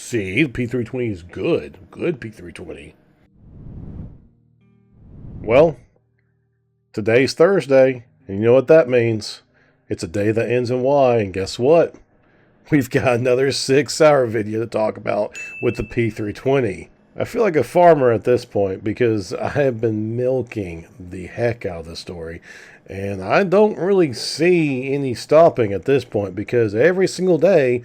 See, the P320 is good. Good P320. Well, today's Thursday, and you know what that means. It's a day that ends in Y, and guess what? We've got another Sig Sauer video to talk about with the P320. I feel like a farmer at this point because I have been milking the heck out of this story, and I don't really see any stopping at this point because every single day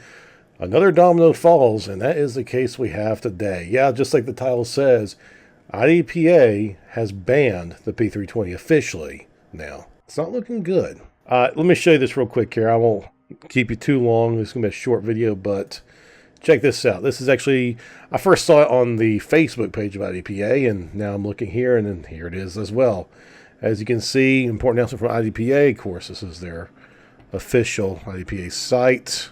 another domino falls, and that is the case we have today. Yeah, just like the title says, IDPA has banned the P320 officially now. It's not looking good. Let me show you this real quick here. I won't keep you too long. This is going to be a short video, but check this out. This is actually, I first saw it on the Facebook page of IDPA, and now I'm looking here, and then here it is as well. As you can see, important announcement from IDPA. Of course, this is their official IDPA site.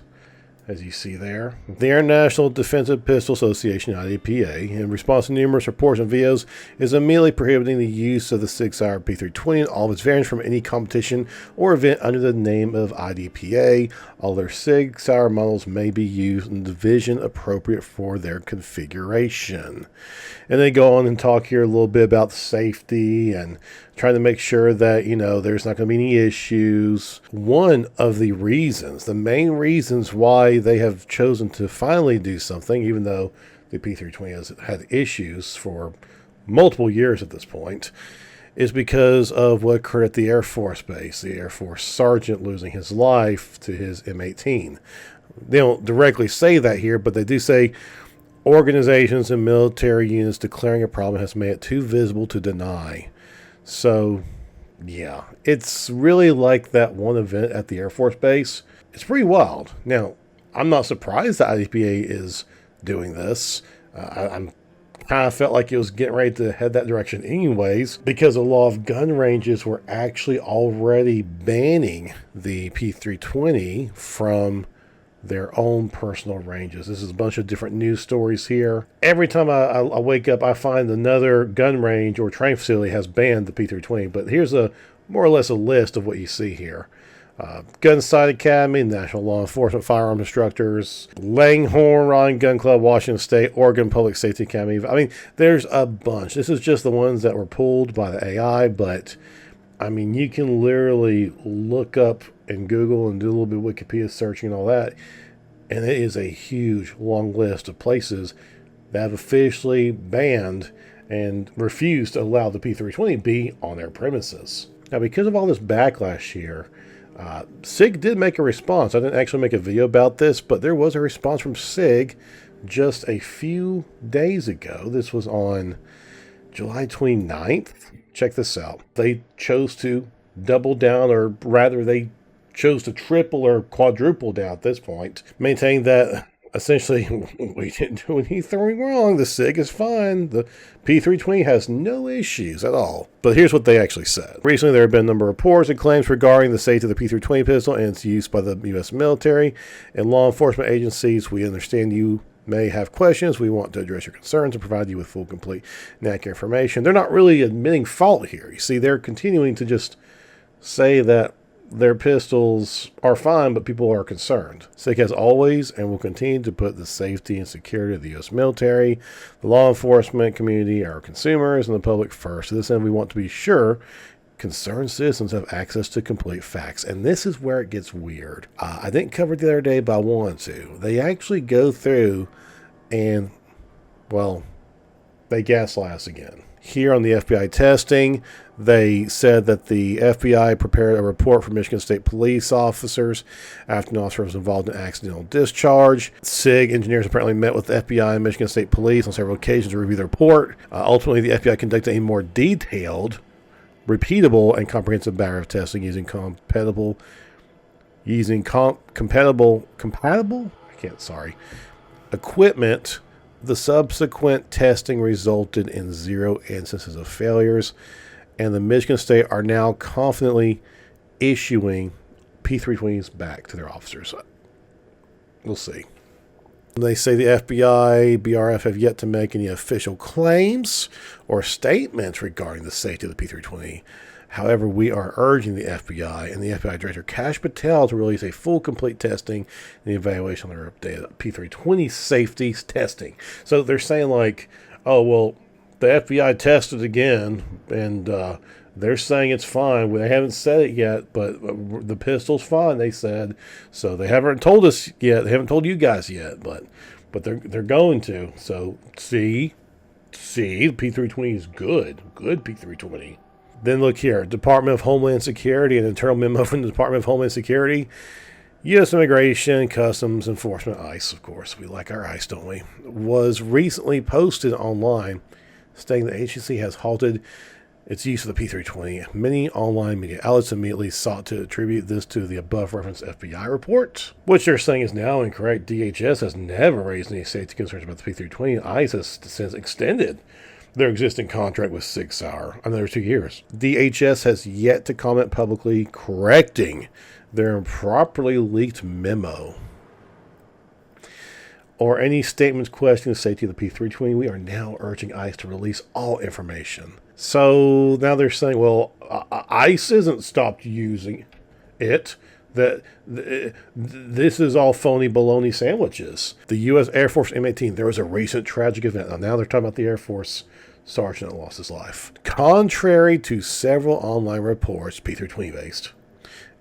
As you see there, the International Defensive Pistol Association, IDPA, in response to numerous reports and videos, is immediately prohibiting the use of the Sig Sauer P320 and all of its variants from any competition or event under the name of IDPA. All their Sig Sauer models may be used in division appropriate for their configuration. And they go on and talk here a little bit about safety and trying to make sure that, you know, there's not going to be any issues. One of the reasons, the main reasons why they have chosen to finally do something, even though the P320 has had issues for multiple years at this point, is because of what occurred at the Air Force Base, the Air Force sergeant losing his life to his M18. They don't directly say that here, but they do say organizations and military units declaring a problem has made it too visible to deny. So, yeah, it's really like that one event at the Air Force Base. It's pretty wild. Now, I'm not surprised that IDPA is doing this. I'm kind of felt like it was getting ready to head that direction anyways, because a lot of gun ranges were actually already banning the P320 from their own personal ranges. This is a bunch of different news stories here. Every time I wake up, I find another gun range or training facility has banned the P320, but here's a more or less a list of what you see here. Gun Sight Academy, National Law Enforcement Firearm Instructors, Langhorne Rod and Gun Club, Washington State, Oregon Public Safety Academy. I mean, there's a bunch. This is just the ones that were pulled by the AI, but I mean, you can literally look up and Google and do a little bit of Wikipedia searching and all that, and it is a huge, long list of places that have officially banned and refused to allow the P320 be on their premises. Now, because of all this backlash here, Sig did make a response. I didn't actually make a video about this, but there was a response from Sig just a few days ago. This was on July 29th. Check this out. They chose to double down, or rather they chose to triple or quadruple down at this point, maintaining that essentially we didn't do anything wrong. The Sig is fine. The P320 has no issues at all. But here's what they actually said. Recently, there have been a number of reports and claims regarding the safety of the P320 pistol and its use by the U.S. military and law enforcement agencies. We understand you may have questions. We want to address your concerns and provide you with full, complete, and accurate information. They're not really admitting fault here. You see, they're continuing to just say that their pistols are fine, but people are concerned. SIG has always and will continue to put the safety and security of the U.S. military, the law enforcement community, our consumers, and the public first. To this end, we want to be sure concerned citizens have access to complete facts. And this is where it gets weird. I didn't cover it the other day, but I wanted to. They actually go through and, well, they gaslight us again. Here on the FBI testing, they said that the FBI prepared a report for Michigan State police officers after an officer was involved in an accidental discharge. SIG engineers apparently met with the FBI and Michigan State police on several occasions to review the report. Ultimately, the FBI conducted a more detailed, repeatable, and comprehensive battery of testing using compatible equipment. The subsequent testing resulted in 0 instances of failures, and the Michigan State are now confidently issuing P320s back to their officers. We'll see. They say the FBI, BRF have yet to make any official claims or statements regarding the safety of the P320. However, we are urging the FBI and the FBI Director Kash Patel to release a full, complete testing and evaluation on their updated P320 safety testing. So they're saying like, oh, well, the FBI tested again, and they're saying it's fine. They haven't said it yet, but the pistol's fine, they said. So they haven't told us yet. They haven't told you guys yet, but they're going to. So see, the P320 is good. Good P320. Then look here, Department of Homeland Security, an internal memo from the Department of Homeland Security. U.S. Immigration, Customs Enforcement, ICE, of course. We like our ICE, don't we? Was recently posted online stating the agency has halted its use of the P320. Many online media outlets immediately sought to attribute this to the above referenced FBI report, which they're saying is now incorrect. DHS has never raised any safety concerns about the P320. ICE has since extended their existing contract with Sig Sauer another 2 years. DHS has yet to comment publicly correcting their improperly leaked memo or any statements questioning the safety of the P320. We are now urging ICE to release all information. So now they're saying, well, ICE isn't stopped using it. That this is all phony baloney sandwiches. The U.S. Air Force M18, there was a recent tragic event. Now they're talking about the Air Force sergeant that lost his life. Contrary to several online reports, P320 based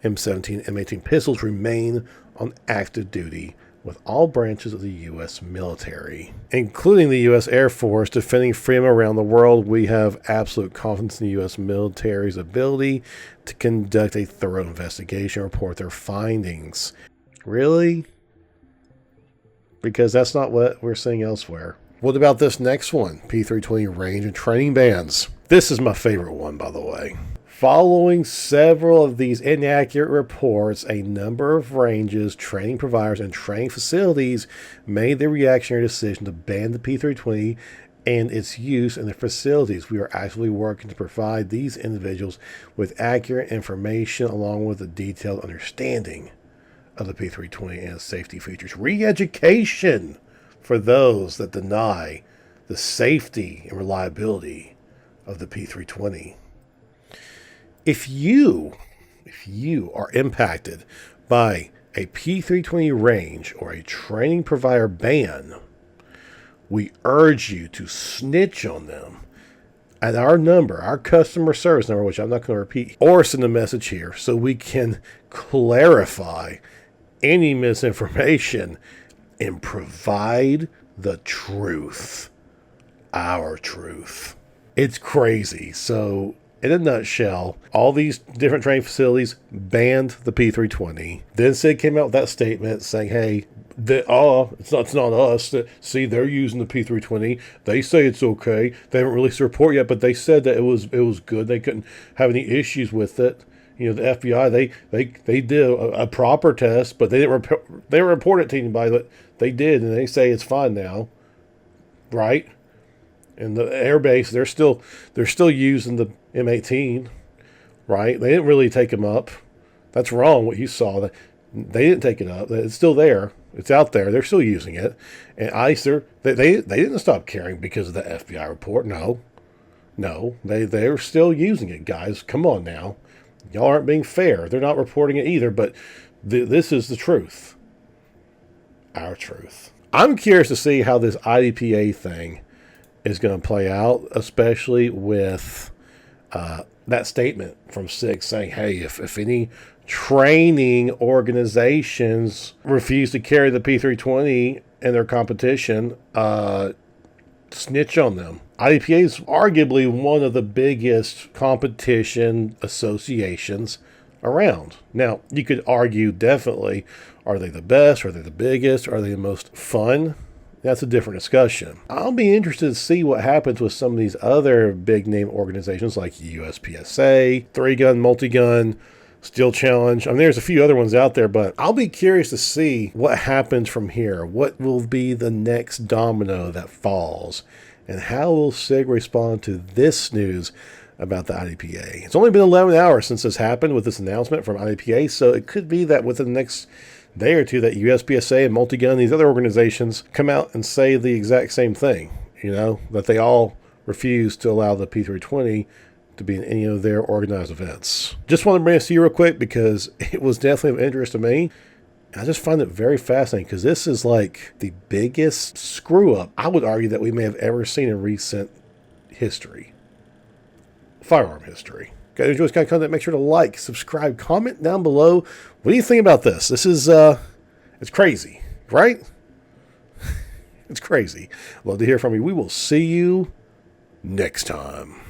M17, M18 pistols remain on active duty with all branches of the U.S. military, including the U.S. Air Force, defending freedom around the world. We have absolute confidence in the U.S. military's ability to conduct a thorough investigation, report their findings. Really? Because that's not what we're seeing elsewhere. What about this next one? P320 range and training bands. This is my favorite one, by the way. Following several of these inaccurate reports, a number of ranges, training providers, and training facilities made the reactionary decision to ban the P320 and its use in their facilities. We are actively working to provide these individuals with accurate information along with a detailed understanding of the P320 and its safety features. Re-education for those that deny the safety and reliability of the P320. If you are impacted by a P320 range or a training provider ban, we urge you to snitch on them at our number, our customer service number, which I'm not going to repeat, or send a message here so we can clarify any misinformation and provide the truth, our truth. It's crazy. So in a nutshell, all these different training facilities banned the P320. Then Sig came out with that statement saying, hey, it's not us. See, they're using the P320. They say it's okay. They haven't released a report yet, but they said that it was good. They couldn't have any issues with it. You know, the FBI, they did a proper test, but they didn't report it to anybody, but they did, and they say it's fine now, right? And the air base, they're still using the M18, right? They didn't really take them up. That's wrong. What you saw, they didn't take it up. It's still there. It's out there. They're still using it. And ICE, they didn't stop caring because of the FBI report. No, they're still using it, guys. Come on now. Y'all aren't being fair. They're not reporting it either, but this is the truth. Our truth. I'm curious to see how this IDPA thing is going to play out, especially with that statement from Sig saying, hey, if any training organizations refuse to carry the P320 in their competition, snitch on them. IDPA is arguably one of the biggest competition associations around. Now, you could argue definitely, are they the best? Are they the biggest? Are they the most fun? That's a different discussion. I'll be interested to see what happens with some of these other big name organizations like USPSA, 3-Gun, Multi-Gun, Steel Challenge. I mean, there's a few other ones out there, but I'll be curious to see what happens from here. What will be the next domino that falls? And how will Sig respond to this news about the IDPA? It's only been 11 hours since this happened with this announcement from IDPA, so it could be that within the next day or two that USPSA and Multi-Gun and these other organizations come out and say the exact same thing, that they all refuse to allow the P320 to be in any of their organized events. Just want to bring this to you real quick because it was definitely of interest to me. I just find it very fascinating because this is like the biggest screw up I would argue that we may have ever seen in recent history. Firearm history. Guys, enjoy this kind of content, make sure to like, subscribe, comment down below. What do you think about this? This is, it's crazy, right? It's crazy. Love to hear from you. We will see you next time.